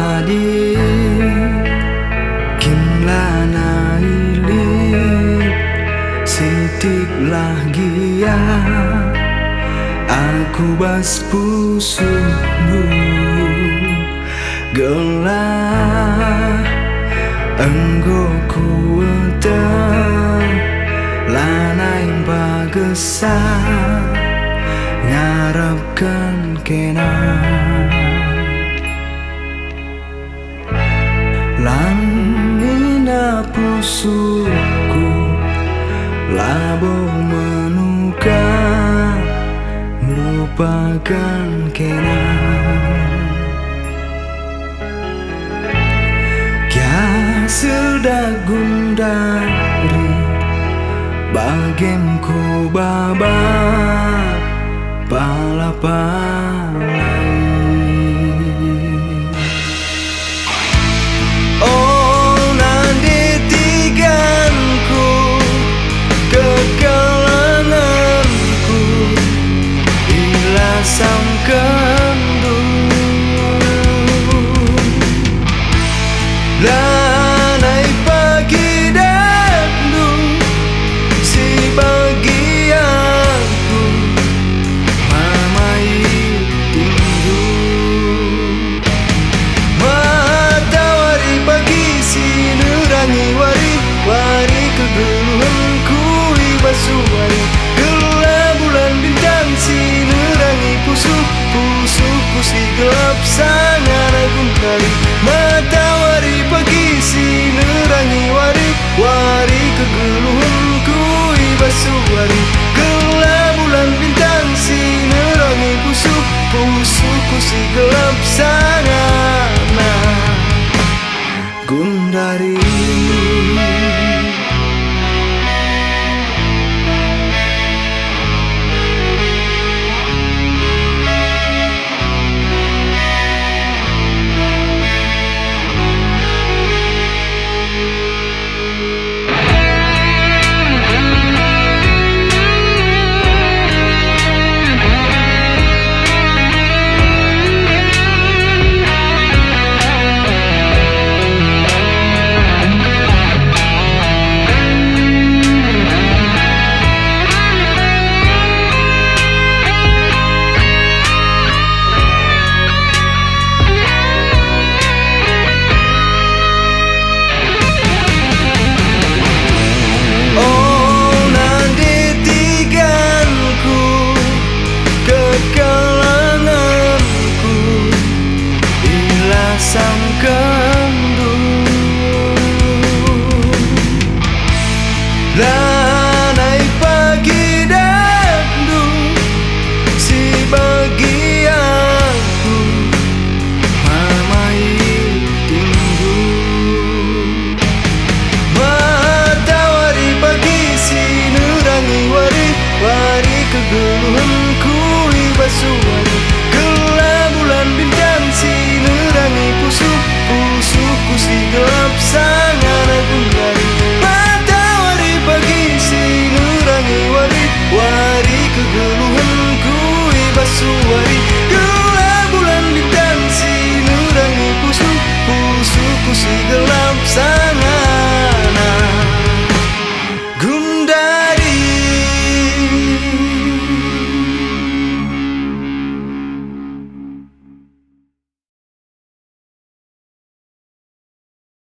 tadi kinlana ilit sitik lagi ya aku bas pusukmu gelah enggo kuweteng lanai pagesa ngarepkan kena langina pusukku labo menuka melupakan kena kya sudah gundari bagemku baba palapalai oh nanti tiganku kekalanganku bila samkan lanai pagi dandu si bagianku mamai tinggu matahari pagi sinerangi wari kegeluhanku ibasuari gelap bulan bintang sinerangi pusukku si gelap sangat guntari matahari pagi sinerangi wari kegeluhanku ibasuari gelap bulan bintang sinerangi pusukku si gelap sangat gundari lanai pagi dandu si bagianku mamai tinggu matahari pagi sinerangi wari kegeluhanku ibasuari gelap bulan bintang sinerangi pusukku si gelap sangat gundari wari kegeluhanku ibasuari gelap bulan bintang sinerangi pusukku si gelap